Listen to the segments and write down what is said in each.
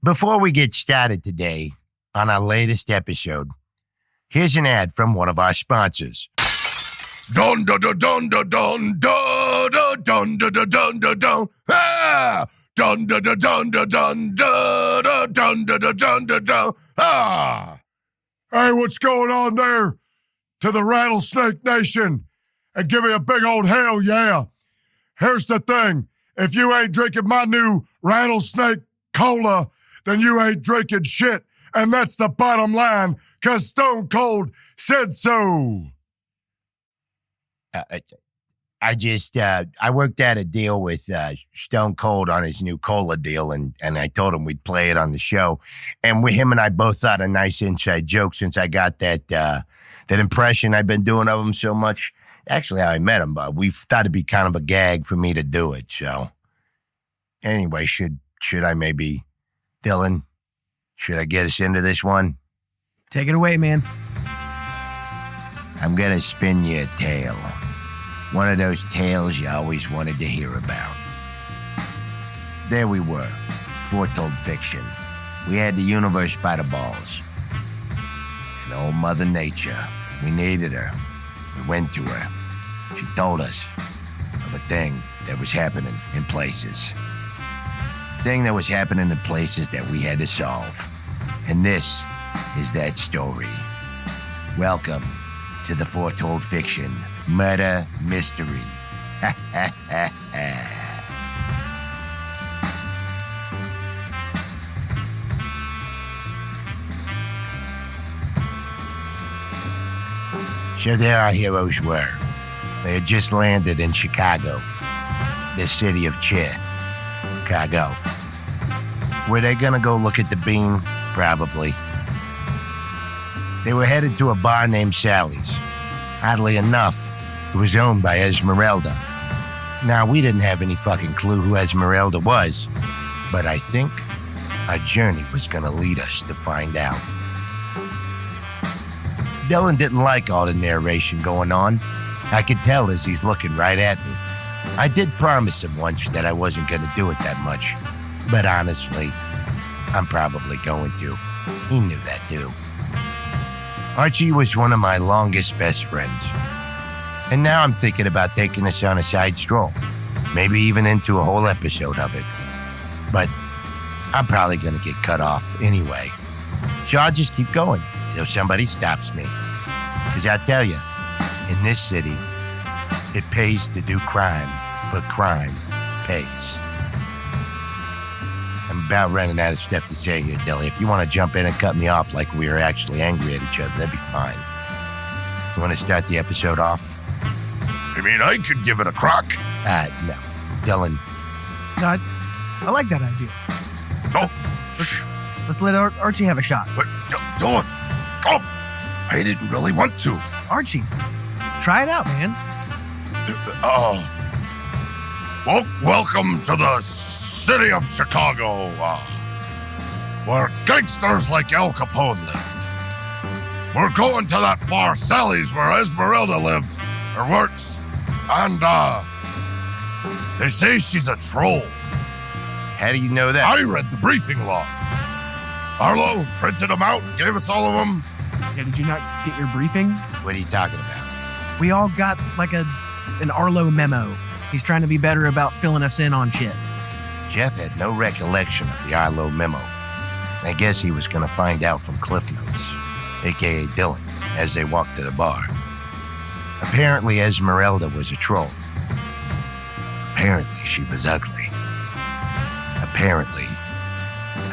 Before we get started today on our latest episode, here's an ad from one of our sponsors. Dun dun dun dun dun dun dun dun dun dun dun dun dun ah dun dun dun dun dun dun dun dun dun dun dun dun ah. Hey, what's going on there? To the Rattlesnake Nation, and give me a big old hell yeah. Here's the thing. If you ain't drinking my new Rattlesnake Cola, then you ain't drinking shit. And that's the bottom line, because Stone Cold said so. I worked out a deal with Stone Cold on his new cola deal, and I told him we'd play it on the show. And him and I both thought a nice inside joke since I got that impression I've been doing of him so much. Actually, how I met him, but we thought it'd be kind of a gag for me to do it. So anyway, should I maybe, Dylan, should I get us into this one? Take it away, man. I'm going to spin you a tale. One of those tales you always wanted to hear about. There we were, foretold fiction. We had the universe by the balls. And old Mother Nature, we needed her. We went to her. She told us of a thing that was happening in places. Thing that was happening in places that we had to solve. And this is that story. Welcome to the foretold fiction murder mystery. So there our heroes were. They had just landed in Chicago, the city of Chicago. Were they gonna go look at the bean? Probably. They were headed to a bar named Sally's. Oddly enough, it was owned by Esmarelda. Now, we didn't have any fucking clue who Esmeralda was, but I think our journey was gonna lead us to find out. Dylan didn't like all the narration going on. I could tell as he's looking right at me. I did promise him once that I wasn't gonna do it that much, but honestly, I'm probably going to. He knew that too. Archie was one of my longest best friends. And now I'm thinking about taking us on a side stroll. Maybe even into a whole episode of it. But I'm probably going to get cut off anyway. So I'll just keep going till somebody stops me. Because I tell you, in this city, it pays to do crime, but crime pays. I'm about running out of stuff to say here, Dilly. If you want to jump in and cut me off like we are actually angry at each other, that'd be fine. You want to start the episode off? I mean, I could give it a crack. No. Dylan. No, I like that idea. Oh. Let's let Archie have a shot. Wait, Dylan, stop. I didn't really want to. Archie, try it out, man. Welcome to the city of Chicago, where gangsters like Al Capone lived. We're going to that bar Sally's where Esmeralda lived, or works, and they say she's a troll. How do you know that? I read the briefing log. Arlo printed them out and gave us all of them. Yeah, did you not get your briefing? What are you talking about? We all got like an Arlo memo. He's trying to be better about filling us in on shit. Jeff had no recollection of the Arlo memo. I guess he was going to find out from Cliff Notes, a.k.a. Dylan, as they walked to the bar. Apparently, Esmeralda was a troll. Apparently, she was ugly. Apparently,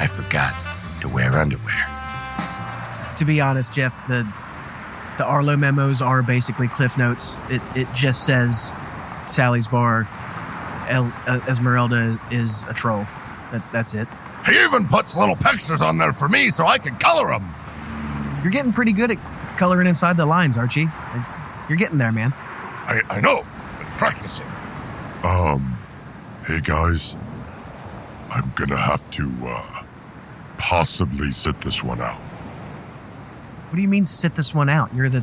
I forgot to wear underwear. To be honest, Jeff, the Arlo memos are basically Cliff Notes. It just says Sally's bar, Esmeralda is a troll. That's it. He even puts little pictures on there for me so I can color them. You're getting pretty good at coloring inside the lines, Archie. You're getting there, man. I know. Been practicing. Hey guys. I'm gonna have to, possibly sit this one out. What do you mean sit this one out? You're the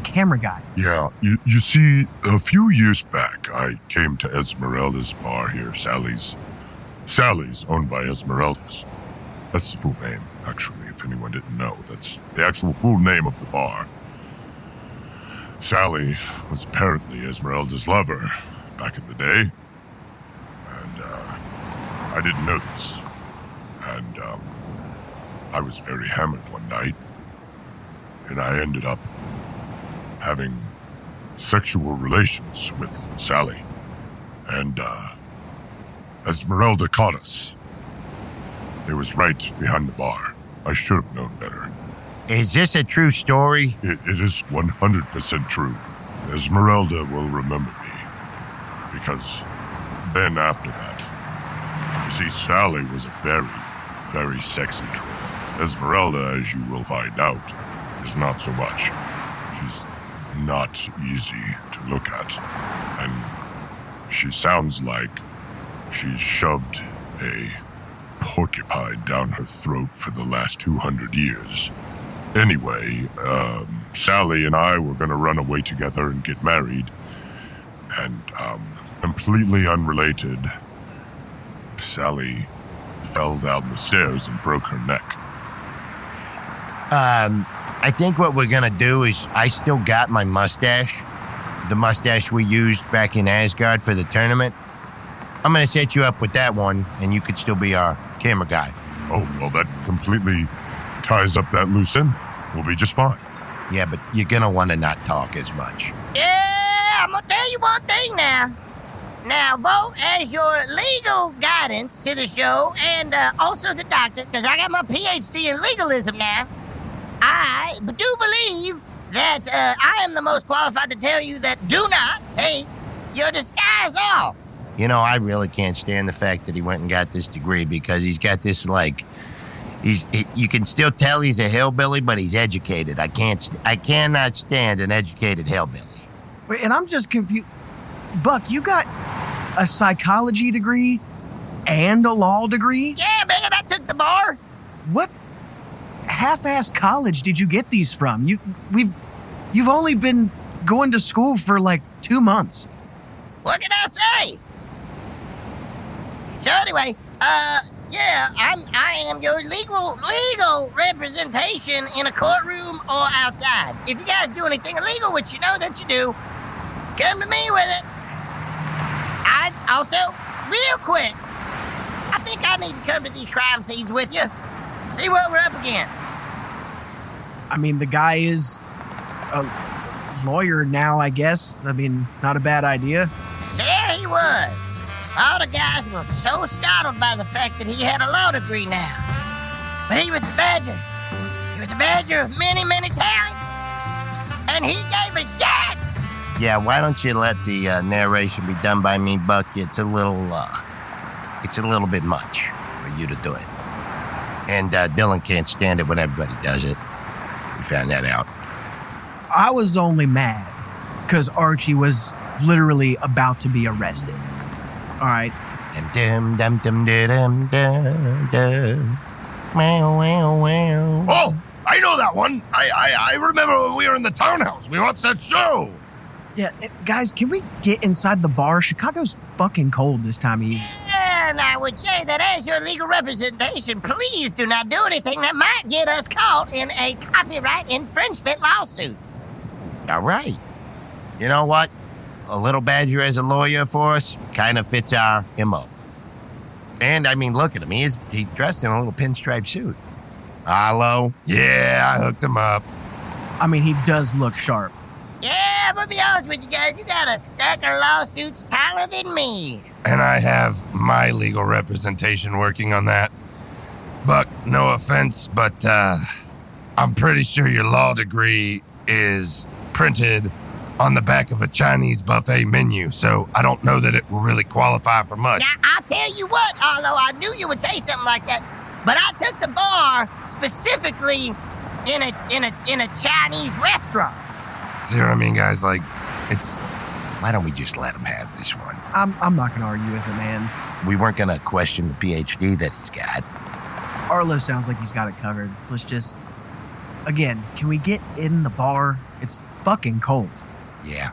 camera guy. Yeah, you see, a few years back, I came to Esmeralda's bar here, Sally's. Sally's, owned by Esmeralda's. That's the full name, actually, if anyone didn't know. That's the actual full name of the bar. Sally was apparently Esmerelda's lover back in the day. And, I didn't know this. And, I was very hammered one night. And I ended up having sexual relations with Sally. And, Esmerelda caught us. It was right behind the bar. I should have known better. Is this a true story? It is 100% true. Esmeralda will remember me. Because then after that, you see, Sally was a very, very sexy troll. Esmeralda, as you will find out, is not so much. She's not easy to look at. And she sounds like she's shoved a porcupine down her throat for the last 200 years. Anyway, Sally and I were gonna run away together and get married. And, completely unrelated, Sally fell down the stairs and broke her neck. I think what we're gonna do is I still got my mustache. The mustache we used back in Asgard for the tournament. I'm gonna set you up with that one, and you could still be our camera guy. Oh, well, that completely ties up that loose end. We'll be just fine. Yeah, but you're gonna want to not talk as much. Yeah, I'm gonna tell you one thing now. Now, vote as your legal guidance to the show and also the doctor, because I got my PhD in legalism now. I do believe that I am the most qualified to tell you that do not take your disguise off. You know, I really can't stand the fact that he went and got this degree because he's got this, like, you can still tell he's a hillbilly, but he's educated. I cannot stand an educated hillbilly. Wait, and I'm just confused. Buck, you got a psychology degree and a law degree? Yeah, man, I took the bar. What half-assed college did you get these from? You've only been going to school for like 2 months. What can I say? So anyway, yeah, I am your legal representation in a courtroom or outside. If you guys do anything illegal, which you know that you do, come to me with it. I also, real quick, I think I need to come to these crime scenes with you. See what we're up against. I mean, the guy is a lawyer now, I guess. I mean, not a bad idea. So there he was. All the guys were so startled by the fact that he had a law degree now. But he was a badger. He was a badger of many, many talents. And he gave a shit. Yeah, why don't you let the narration be done by me, Buck? It's a little bit much for you to do it. And Dylan can't stand it when everybody does it. We found that out. I was only mad because Archie was literally about to be arrested. All right. Dum dum dum dum dum dum. Wow wow wow. Oh, I know that one. I remember when we were in the townhouse. We watched that show. Yeah, guys, can we get inside the bar? Chicago's fucking cold this time of year. And I would say that as your legal representation, please do not do anything that might get us caught in a copyright infringement lawsuit. All right. You know what? A little badger as a lawyer for us kind of fits our MO. And I mean, look at him. He's dressed in a little pinstripe suit. Hello? Yeah, I hooked him up. I mean, he does look sharp. Yeah, I'm gonna be honest with you guys. You got a stack of lawsuits taller than me. And I have my legal representation working on that. Buck, no offense, but I'm pretty sure your law degree is printed on the back of a Chinese buffet menu, so I don't know that it will really qualify for much. Now, I'll tell you what, although I knew you would say something like that, but I took the bar specifically in a Chinese restaurant. See what I mean, guys? Like, It's... Why don't we just let him have this one? I'm not gonna argue with him, man. We weren't going to question the PhD that he's got. Arlo sounds like he's got it covered. Let's just... Again, can we get in the bar? It's fucking cold. Yeah,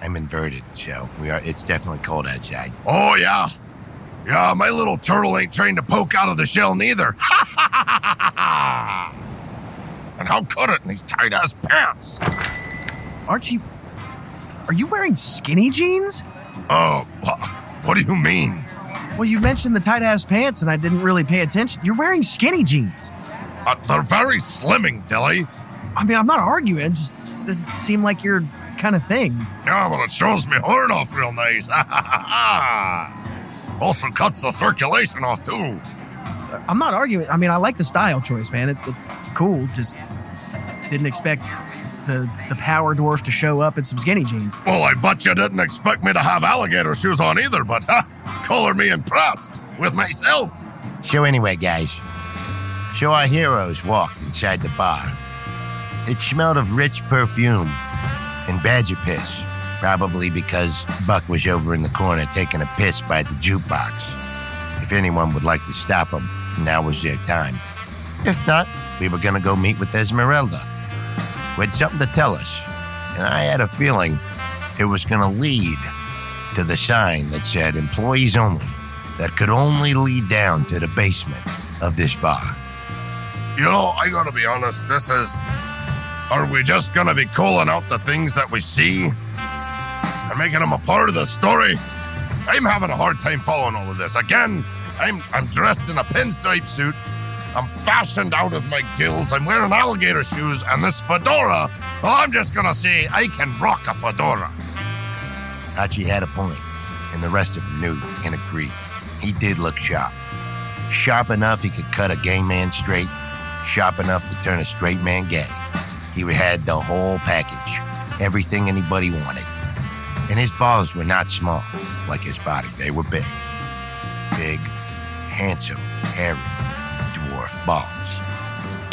I'm inverted, so it's definitely cold outside. oh yeah. Yeah, my little turtle ain't trained to poke out of the shell neither. And how could it in these tight-ass pants? Archie, are you wearing skinny jeans? Oh, what do you mean? Well, you mentioned the tight-ass pants, and I didn't really pay attention. You're wearing skinny jeans. They're very slimming, Dilly. I mean, I'm not arguing. It just doesn't seem like your kind of thing. Yeah, well, it shows me horn off real nice. Also cuts the circulation off, too. I'm not arguing. I mean, I like the style choice, man. It's cool. Just didn't expect the power dwarf to show up in some skinny jeans. Well, I bet you didn't expect me to have alligator shoes on either, but color me impressed with myself. So anyway, guys, so our heroes walked inside the bar. It smelled of rich perfume and badger piss, probably because Buck was over in the corner taking a piss by the jukebox. If anyone would like to stop him, now was their time. If not, we were going to go meet with Esmerelda, who had something to tell us, and I had a feeling it was going to lead to the sign that said employees only, that could only lead down to the basement of this bar. You know, I gotta be honest, are we just gonna be calling out the things that we see and making them a part of the story? I'm having a hard time following all of this. Again, I'm dressed in a pinstripe suit. I'm fashioned out of my gills. I'm wearing alligator shoes and this fedora. Well, I'm just gonna say I can rock a fedora. Archie had a point, and the rest of them knew and agreed. He did look sharp. Sharp enough he could cut a gay man straight, sharp enough to turn a straight man gay. He had the whole package, everything anybody wanted. And his balls were not small, like his body. They were big. Big, handsome, hairy, dwarf balls.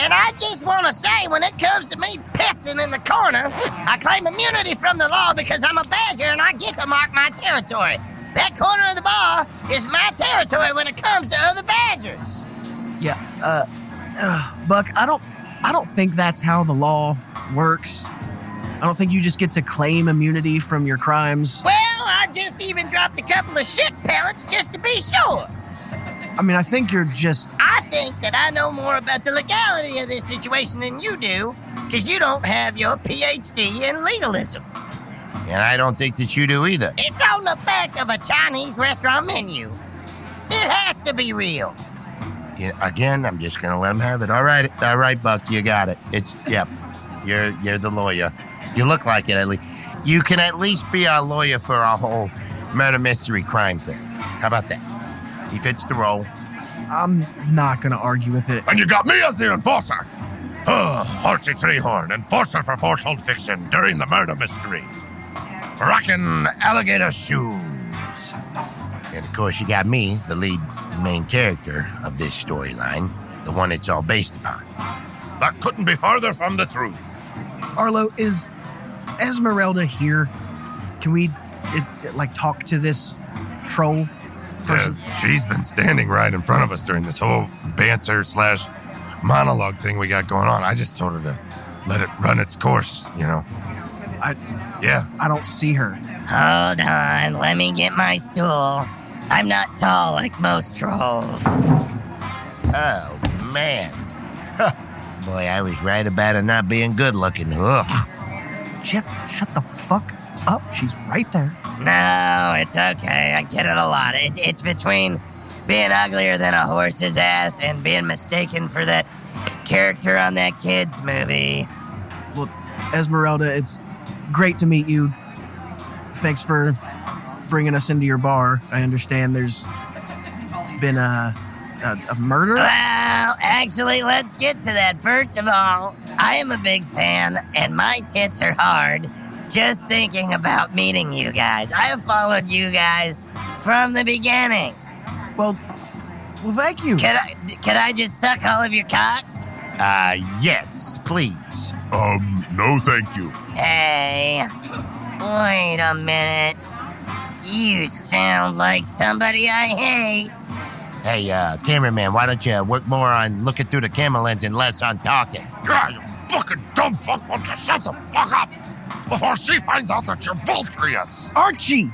And I just want to say, when it comes to me pissing in the corner, I claim immunity from the law because I'm a badger and I get to mark my territory. That corner of the bar is my territory when it comes to other badgers. Yeah, Buck, I don't think that's how the law works. I don't think you just get to claim immunity from your crimes. Well, I just even dropped a couple of shit pellets just to be sure. I mean, I think you're just... I think that I know more about the legality of this situation than you do, because you don't have your PhD in legalism. And I don't think that you do either. It's on the back of a Chinese restaurant menu. It has to be real. Yeah, again, I'm just gonna let him have it. All right, Buck, you got it. Yep. You're the lawyer. You look like it, at least. You can at least be our lawyer for our whole murder mystery crime thing. How about that? He fits the role. I'm not gonna argue with it. And you got me as the enforcer. Archie Treehorn, enforcer for foretold fiction during the murder mystery. Rockin' alligator shoes. And of course, you got me, the lead main character of this storyline, the one it's all based upon. That couldn't be farther from the truth. Arlo, is Esmerelda here? Can we, talk to this troll person? She's been standing right in front of us during this whole banter/monologue thing we got going on. I just told her to let it run its course, you know. I don't see her. Hold on, let me get my stool. I'm not tall like most trolls. Oh, man. Boy, I was right about it not being good looking. Ugh. Jeff, shut the fuck up. She's right there. No, it's okay. I get it a lot. It's between being uglier than a horse's ass and being mistaken for that character on that kid's movie. Well, Esmerelda, it's great to meet you. Thanks for bringing us into your bar. I understand there's been a murder? Well, actually, let's get to that. First of all, I am a big fan, and my tits are hard just thinking about meeting you guys. I have followed you guys from the beginning. Well, thank you. Could I just suck all of your cocks? Yes, please. No thank you. Hey, wait a minute. You sound like somebody I hate. Hey, cameraman, why don't you work more on looking through the camera lens and less on talking? Yeah, you fucking dumb fuck. Why don't you shut the fuck up before she finds out that you're vulturous? Archie!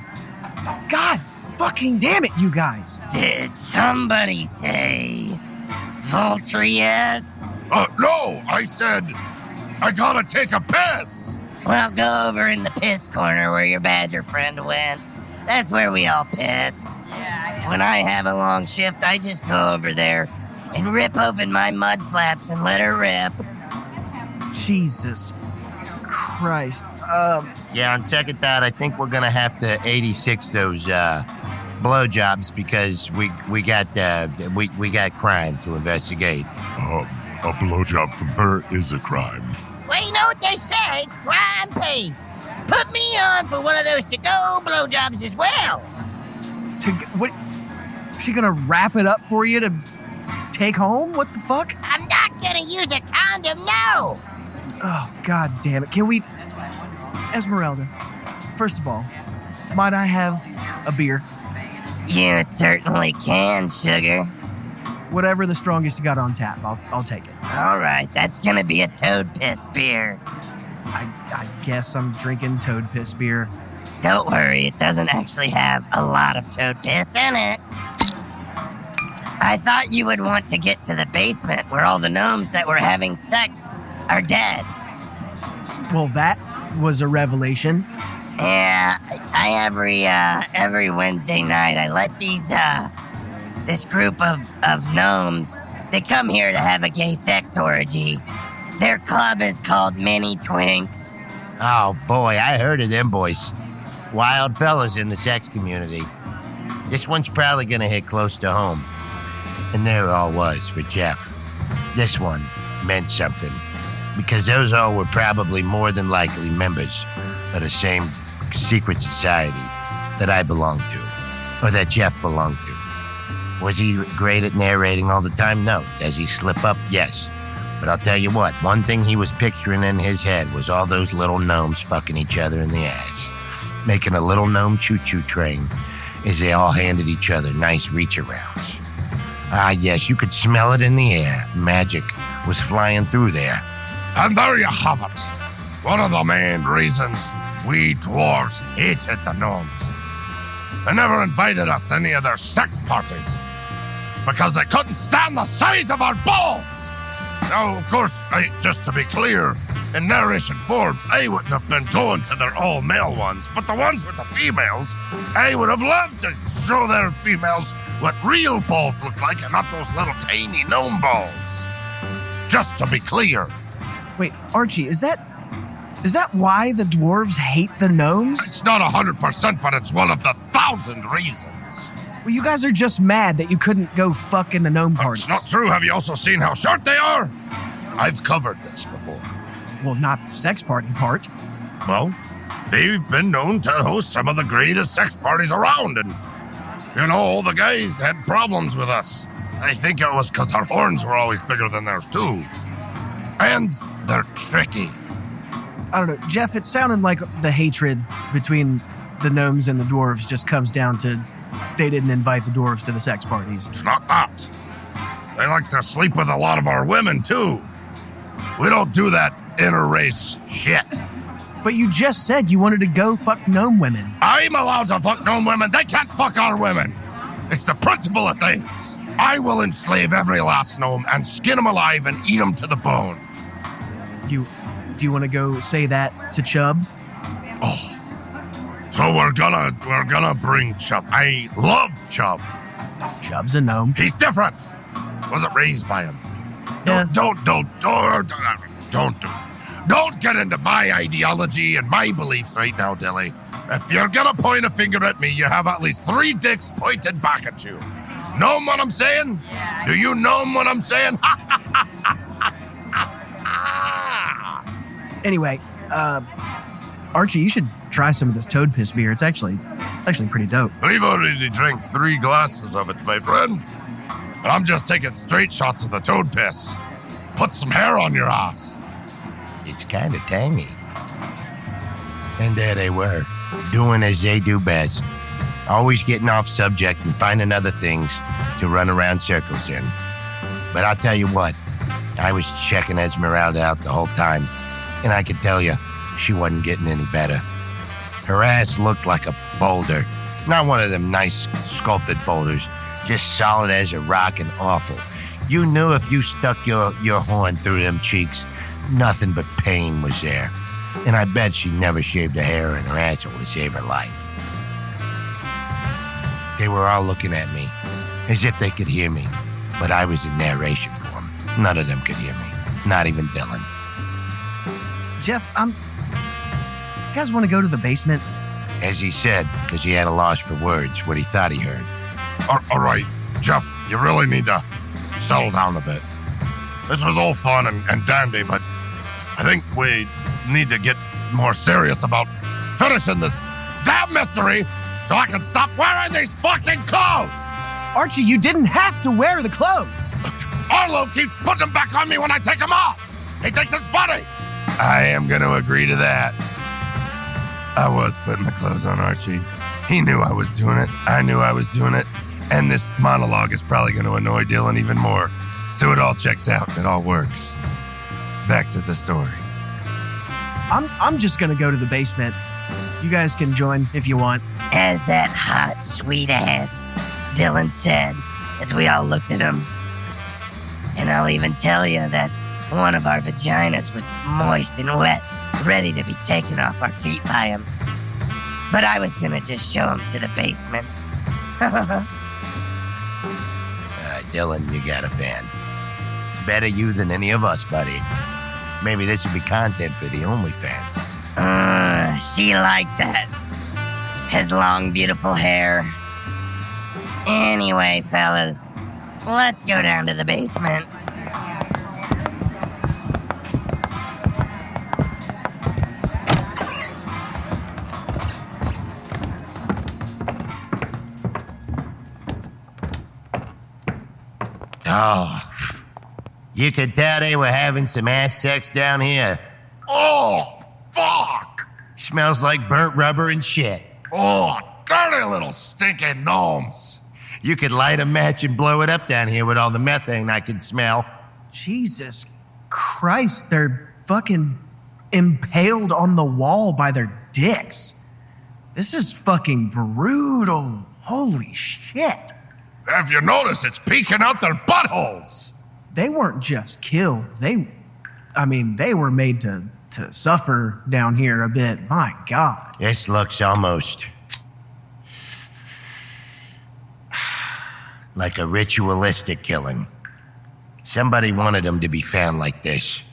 God fucking damn it, you guys. Did somebody say Voltrius. No, I said I gotta take a piss. Well, go over in the piss corner where your badger friend went. That's where we all piss. When I have a long shift, I just go over there and rip open my mud flaps and let her rip. Jesus Christ. Yeah, on second thought, I think we're gonna have to 86 those blowjobs because we got crime to investigate. A blowjob from her is a crime. Well, you know what they say, crime pays. Put me on for one of those to-go blowjobs as well. What? She gonna wrap it up for you to take home? What the fuck? I'm not gonna use a condom, no. Oh, god damn it. Can we... Esmeralda, first of all, might I have a beer? You certainly can, sugar. Whatever the strongest you got on tap, I'll take it. All right, that's gonna be a toad piss beer. I guess I'm drinking toad piss beer. Don't worry, it doesn't actually have a lot of toad piss in it. I thought you would want to get to the basement where all the gnomes that were having sex are dead. Well, that was a revelation. Yeah, every Wednesday night I let this group of gnomes, they come here to have a gay sex orgy. Their club is called Mini Twinks. Oh boy, I heard of them boys. Wild fellas in the sex community. This one's probably gonna hit close to home. And there it all was for Jeff. This one meant something. Because those all were probably more than likely members of the same secret society that I belonged to. Or that Jeff belonged to. Was he great at narrating all the time? No. Does he slip up? Yes. But I'll tell you what, one thing he was picturing in his head was all those little gnomes fucking each other in the ass. Making a little gnome choo-choo train as they all handed each other nice reach-arounds. Ah, yes, you could smell it in the air. Magic was flying through there. And there you have it. One of the main reasons we dwarves hated the gnomes. They never invited us to any of their sex parties because they couldn't stand the size of our balls. Now, of course, just to be clear, in narration form, I wouldn't have been going to their all-male ones, but the ones with the females, I would have loved to show their females what real balls look like and not those little tiny gnome balls. Just to be clear. Wait, Archie, is that why the dwarves hate the gnomes? It's not 100%, but it's one of the 1,000 reasons. Well, you guys are just mad that you couldn't go fuck in the gnome parties. It's not true. Have you also seen how short they are? I've covered this before. Well, not the sex party part. Well, they've been known to host some of the greatest sex parties around, and, you know, all the guys had problems with us. I think it was because our horns were always bigger than theirs, too. And they're tricky. I don't know, Jeff, it sounded like the hatred between the gnomes and the dwarves just comes down to they didn't invite the dwarves to the sex parties. It's not that. They like to sleep with a lot of our women, too. We don't do that interrace shit. But you just said you wanted to go fuck gnome women. I'm allowed to fuck gnome women. They can't fuck our women. It's the principle of things. I will enslave every last gnome and skin them alive and eat them to the bone. Do you want to go say that to Chubb? Oh. So we're gonna bring Chubb. I love Chubb. Chubb's a gnome. He's different. Wasn't raised by him. Yeah. Don't get into my ideology and my beliefs right now, Dilly. If you're gonna point a finger at me, you have at least 3 dicks pointed back at you. Know what I'm saying? Do you know what I'm saying? Anyway, Archie, you should try some of this toad piss beer. It's actually pretty dope. We've already drank 3 glasses of it, my friend. And I'm just taking straight shots of the toad piss. Put some hair on your ass. It's kind of tangy. And there they were, doing as they do best. Always getting off subject and finding other things to run around circles in. But I'll tell you what, I was checking Esmeralda out the whole time, and I could tell you, she wasn't getting any better. Her ass looked like a boulder. Not one of them nice sculpted boulders, just solid as a rock and awful. You knew if you stuck your horn through them cheeks, nothing but pain was there. And I bet she never shaved a hair in her asshole to save her life. They were all looking at me, as if they could hear me, but I was in narration for them. None of them could hear me, not even Dylan. Jeff, you guys want to go to the basement? As he said, because he had a loss for words, what he thought he heard. All right, Jeff, you really need to settle down a bit. This was all fun and dandy, but I think we need to get more serious about finishing this damn mystery so I can stop wearing these fucking clothes! Archie, you didn't have to wear the clothes! Arlo keeps putting them back on me when I take them off! He thinks it's funny! I am going to agree to that. I was putting the clothes on Archie. He knew I was doing it. I knew I was doing it. And this monologue is probably going to annoy Dylan even more. So it all checks out. It all works. Back to the story. I'm just gonna go to the basement. You guys can join if you want. As that hot, sweet ass, Dylan said, as we all looked at him. And I'll even tell you that one of our vaginas was moist and wet, ready to be taken off our feet by him. But I was gonna just show him to the basement. Dylan, you got a fan. Better you than any of us, buddy. Maybe this would be content for the OnlyFans. She liked that. His long, beautiful hair. Anyway, fellas, let's go down to the basement. Oh, you could tell they were having some ass sex down here. Oh, fuck! Smells like burnt rubber and shit. Oh, dirty little stinking gnomes! You could light a match and blow it up down here with all the methane I can smell. Jesus Christ, they're fucking impaled on the wall by their dicks. This is fucking brutal. Holy shit. If you notice, it's peeking out their buttholes! They weren't just killed. They were made to suffer down here a bit. My God. This looks almost like a ritualistic killing. Somebody wanted them to be found like this.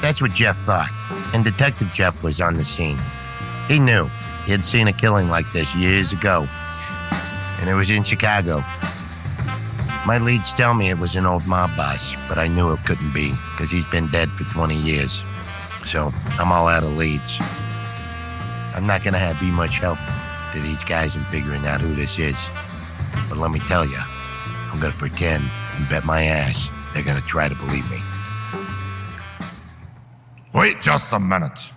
That's what Jeff thought, and Detective Jeff was on the scene. He knew. He had seen a killing like this years ago, and it was in Chicago. My leads tell me it was an old mob boss, but I knew it couldn't be, because he's been dead for 20 years. So I'm all out of leads. I'm not going to be much help to these guys in figuring out who this is. But let me tell you, I'm going to pretend and bet my ass they're going to try to believe me. Wait just a minute.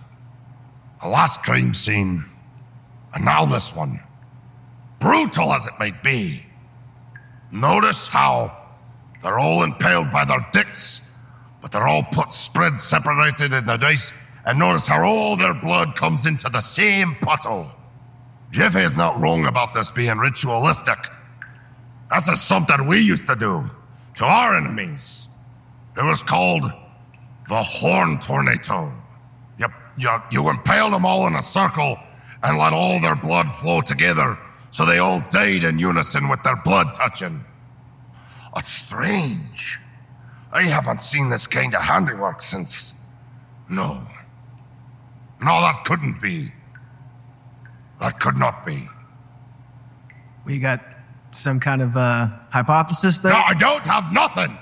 The last crime scene, and now this one. Brutal as it may be. Notice how they're all impaled by their dicks, but they're all spread separated in the dice, and notice how all their blood comes into the same puddle. Jeffy is not wrong about this being ritualistic. This is something we used to do to our enemies. It was called the Horn Tornado. You impaled them all in a circle and let all their blood flow together, so they all died in unison with their blood touching. It's strange. I haven't seen this kind of handiwork since... No, that couldn't be. That could not be. We got some kind of hypothesis there? No, I don't have nothing.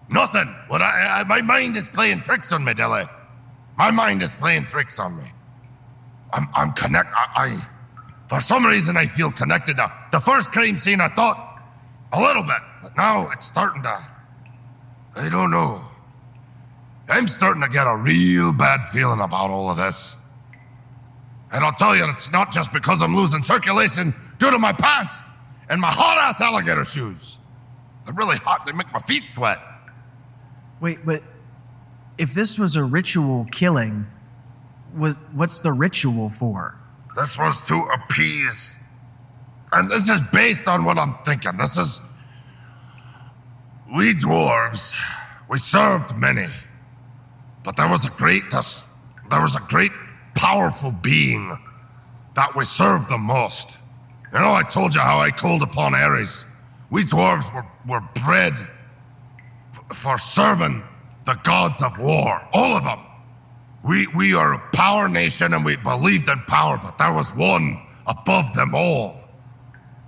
Nothing. What my mind is playing tricks on me, Dilly. My mind is playing tricks on me. I'm for some reason I feel connected now. The first crime scene I thought a little bit, but now it's starting to... I don't know. I'm starting to get a real bad feeling about all of this. And I'll tell you, it's not just because I'm losing circulation due to my pants and my hot-ass alligator shoes. They're really hot. They make my feet sweat. Wait, but if this was a ritual killing, what's the ritual for? This was to appease. And this is based on what I'm thinking. This is... we dwarves, we served many. But there was a great powerful being that we served the most. You know, I told you how I called upon Ares. We dwarves were bred for serving the gods of war, all of them. We are a power nation and we believed in power, but there was one above them all.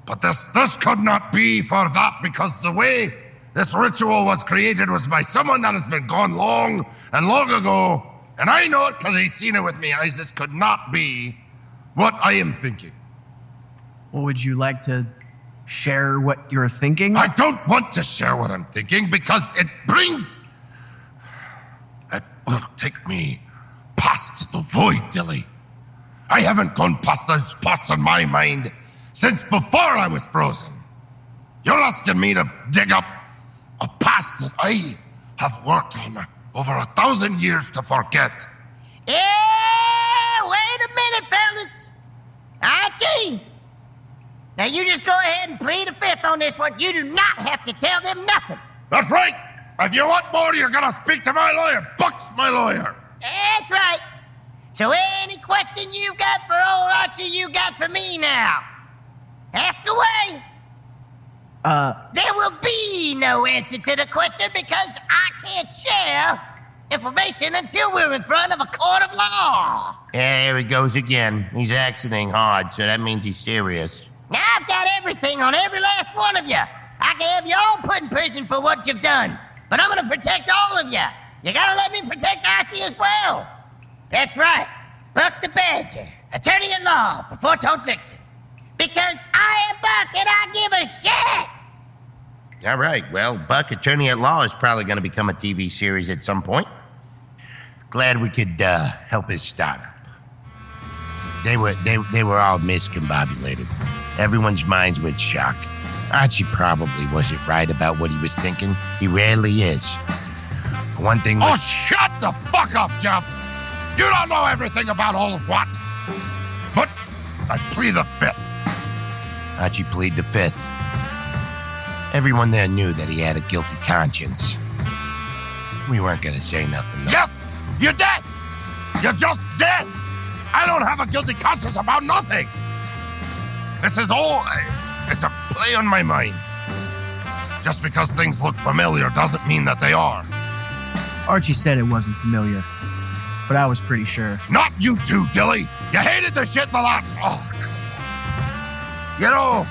But this could not be for that, because the way this ritual was created was by someone that has been gone long and long ago, and I know it because he's seen it with me eyes. This could not be what I am thinking. Well, would you like to share what you're thinking? I don't want to share what I'm thinking because it will take me past the void, Dilly. I haven't gone past those spots in my mind since before I was frozen. You're asking me to dig up a past that I have worked on over 1,000 years to forget. Yeah, wait a minute, fellas. Archie! Now you just go ahead and plead the fifth on this one. You do not have to tell them nothing. That's right. If you want more, you're gonna speak to my lawyer. Buck's my lawyer. That's right. So any question you've got for old Archie, you got for me now. Ask away. There will be no answer to the question because I can't share information until we're in front of a court of law. Yeah, there he goes again. He's acting hard, so that means he's serious. Now I've got everything on every last one of you. I can have you all put in prison for what you've done, but I'm gonna protect all of you. You gotta let me protect Archie as well. That's right. Buck the Badger, attorney at law for Foretold Fiction. Because I am Buck and I give a shit. All right, well, Buck, attorney at law, is probably going to become a TV series at some point. Glad we could help his startup. They were all miscombobulated. Everyone's minds were in shock. Archie probably wasn't right about what he was thinking. He rarely is. One thing was... Oh, shut the fuck up, Jeff! You don't know everything about all of what. But I plead the fifth. Archie plead the fifth. Everyone there knew that he had a guilty conscience. We weren't gonna say nothing, though. Yes, you did! You just did! I don't have a guilty conscience about nothing! This is all... It's a play on my mind. Just because things look familiar doesn't mean that they are. Archie said it wasn't familiar, but I was pretty sure. Not you two, Dilly! You hated the shit a lot! Oh, you know...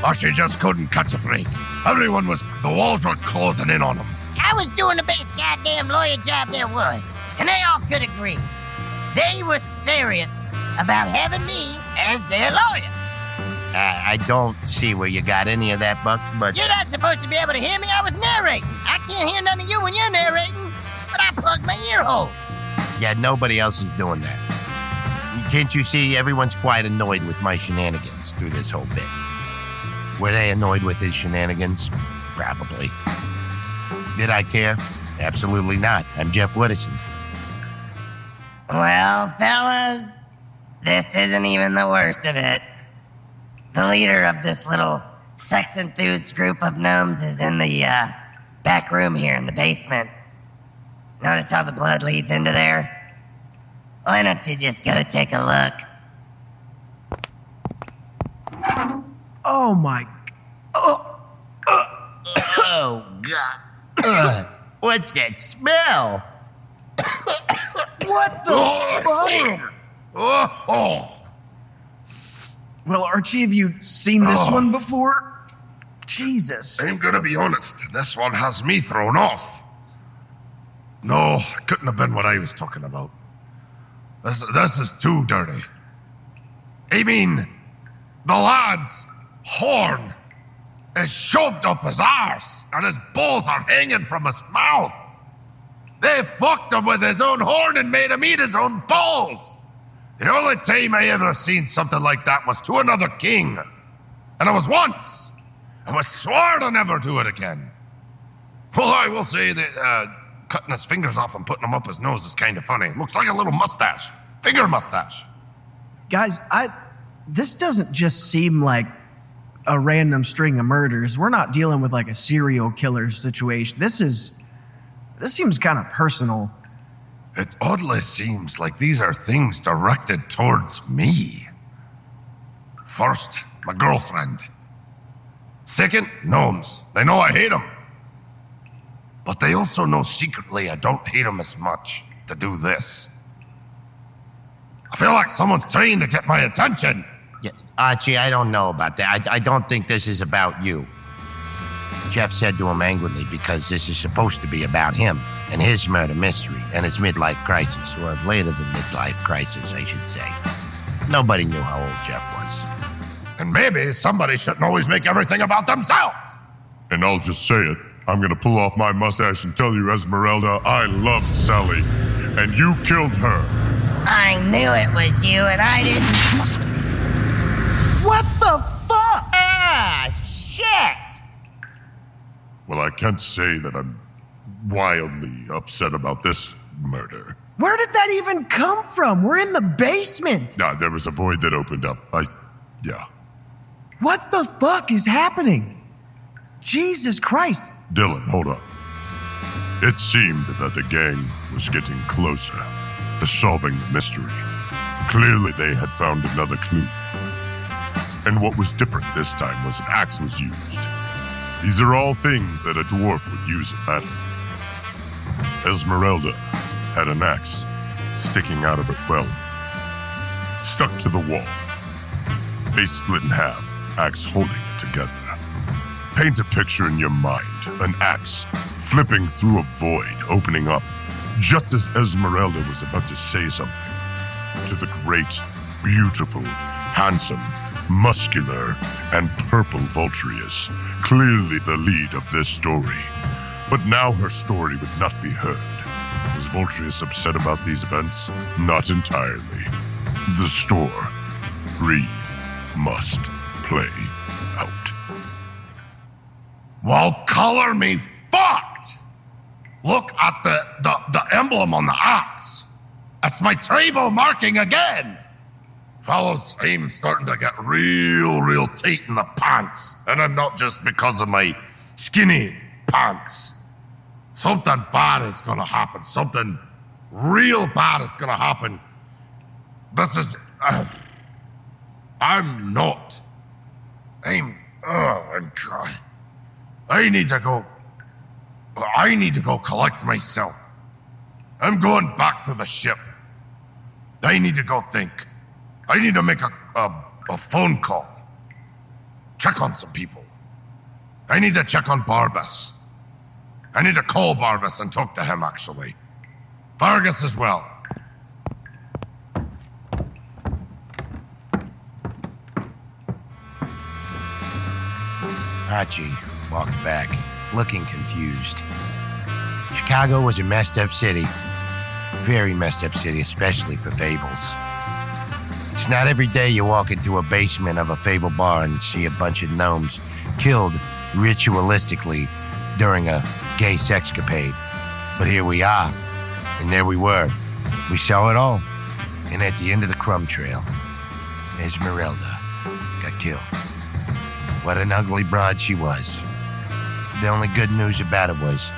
Archie just couldn't catch a break. The walls were closing in on him. I was doing the best goddamn lawyer job there was, and they all could agree. They were serious about having me as their lawyer. I don't see where you got any of that, Buck, but... You're not supposed to be able to hear me. I was narrating. I can't hear none of you when you're narrating, but I plugged my ear holes. Yeah, nobody else is doing that. Can't you see everyone's quite annoyed with my shenanigans through this whole bit? Were they annoyed with his shenanigans? Probably. Did I care? Absolutely not. I'm Jeff Woodison. Well, fellas, this isn't even the worst of it. The leader of this little sex-enthused group of gnomes is in the back room here in the basement. Notice how the blood leads into there? Why don't you just go take a look? Oh my... Oh, God. What's that smell? What the fuck? Oh. Well, Archie, have you seen this one before? Jesus. I'm gonna be honest, this one has me thrown off. No, couldn't have been what I was talking about. This is too dirty. I mean, the lad's horn is shoved up his arse, and his balls are hanging from his mouth. They fucked him with his own horn and made him eat his own balls. The only time I ever seen something like that was to another king. And it was once. And was swore to never do it again. Well, I will say that cutting his fingers off and putting them up his nose is kind of funny. Looks like a little mustache. Finger mustache. Guys, this doesn't just seem like a random string of murders. We're not dealing with like a serial killer situation. This seems kind of personal. It oddly seems like these are things directed towards me. First, my girlfriend. Second, gnomes. They know I hate them. But they also know secretly I don't hate them as much to do this. I feel like someone's trying to get my attention. Yeah, Archie, I don't know about that. I don't think this is about you. Jeff said to him angrily because this is supposed to be about him and his murder mystery and his midlife crisis, or later than midlife crisis, I should say. Nobody knew how old Jeff was. And maybe somebody shouldn't always make everything about themselves. And I'll just say it. I'm gonna pull off my mustache and tell you, Esmerelda, I loved Sally, and you killed her. I knew it was you, and I didn't. What the fuck? Ah, shit! Well, I can't say that I'm wildly upset about this murder. Where did that even come from? We're in the basement. Nah, there was a void that opened up. Yeah. What the fuck is happening? Jesus Christ. Dylan, hold up. It seemed that the gang was getting closer to solving the mystery. Clearly, they had found another clue. And what was different this time was an axe was used. These are all things that a dwarf would use in battle. Esmerelda had an axe sticking out of her well, stuck to the wall, face split in half, axe holding it together. Paint a picture in your mind, an axe flipping through a void, opening up, just as Esmerelda was about to say something to the great, beautiful, handsome, muscular, and purple Vulturius, clearly the lead of this story. But now her story would not be heard. Was Vulturius upset about these events? Not entirely. The story must play out. Well, color me fucked! Look at the emblem on the axe. That's my tribal marking again. Fellas, I'm starting to get real tight in the pants. And not just because of my skinny pants. Something bad is gonna happen. Something real bad is gonna happen. This is... I'm not. I'm crying. I need to go collect myself. I'm going back to the ship. I need to go think. I need to make a phone call. Check on some people. I need to check on Barbas. I need to call Barbas and talk to him, actually. Vargas as well. Archie walked back, looking confused. Chicago was a messed up city. Very messed up city, especially for fables. It's not every day you walk into a basement of a fable bar and see a bunch of gnomes killed ritualistically during a gay sexcapade. But here we are, and there we were. We saw it all. And at the end of the crumb trail, Esmerelda got killed. What an ugly broad she was. The only good news about it was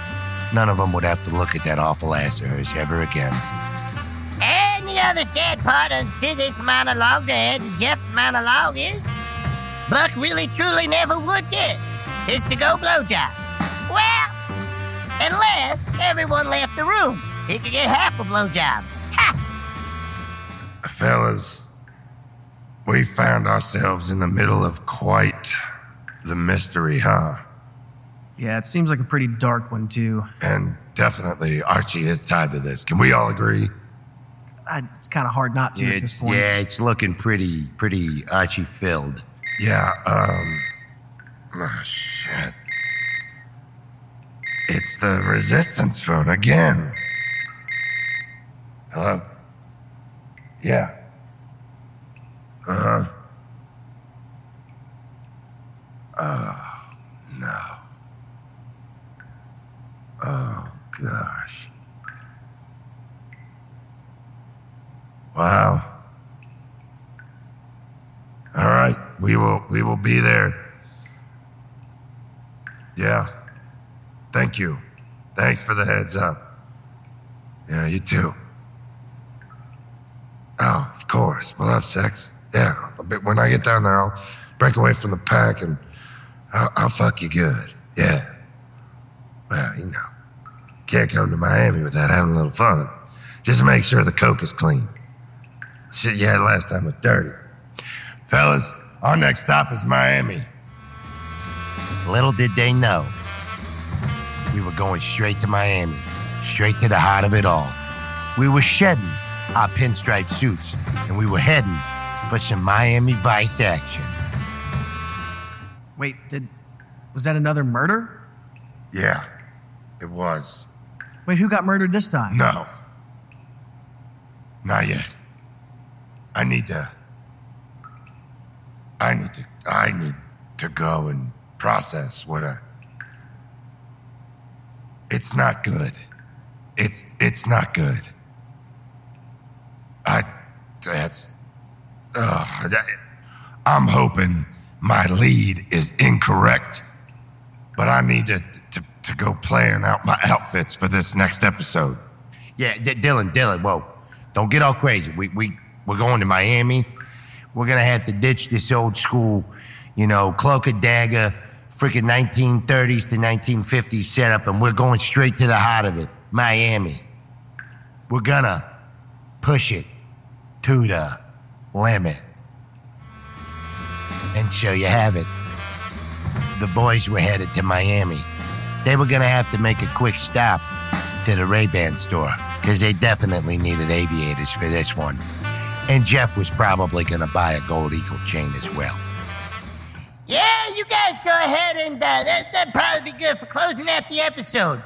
none of them would have to look at that awful ass of hers ever again. And the other sad part to this monologue to add to Jeff's monologue is Buck really truly never would get is to go blowjob. Well, unless everyone left the room. He could get half a blowjob. Ha! Fellas, we found ourselves in the middle of quite the mystery, huh? Yeah, it seems like a pretty dark one, too. And definitely Archie is tied to this. Can we all agree? It's kind of hard not to at this point. Yeah, it's looking pretty Archie-filled. Yeah, oh, shit. It's the resistance phone again. Hello? Yeah. Uh-huh. Oh, no. Oh, gosh. Wow. All right, we will be there. Yeah. Thank you. Thanks for the heads up. Yeah, you too. Oh, of course. We'll have sex. Yeah. But when I get down there, I'll break away from the pack and I'll fuck you good. Yeah. Well, you know, can't come to Miami without having a little fun. Just make sure the coke is clean. Shit you had last time was dirty. Fellas, our next stop is Miami. Little did they know, we were going straight to Miami, straight to the heart of it all. We were shedding our pinstripe suits, and we were heading for some Miami Vice action. Wait, was that another murder? Yeah, it was. Wait, who got murdered this time? No. Not yet. I need to go and process what it's not good. It's not good. I'm hoping my lead is incorrect, but I need to go plan out my outfits for this next episode. Yeah, Dylan, whoa. Don't get all crazy. We're going to Miami. We're going to have to ditch this old school, cloak and dagger, freaking 1930s to 1950s setup, and we're going straight to the heart of it, Miami. We're going to push it to the limit. And so you have it. The boys were headed to Miami. They were going to have to make a quick stop to the Ray-Ban store because they definitely needed aviators for this one. And Jeff was probably going to buy a gold eagle chain as well. Yeah, you guys go ahead and that'd probably be good for closing out the episode.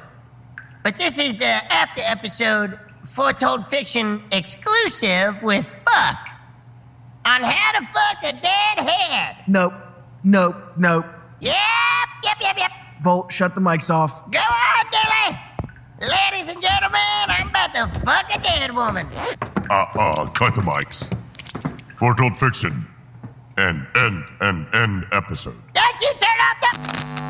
But this is after episode Foretold Fiction exclusive with Buck on how to fuck a dead head. Nope. Yep. Volt, shut the mics off. Go on, Dilly. Ladies and gentlemen, I'm about to fuck a dead woman. Cut the mics. Foretold Fiction. End episode. Don't you turn off the...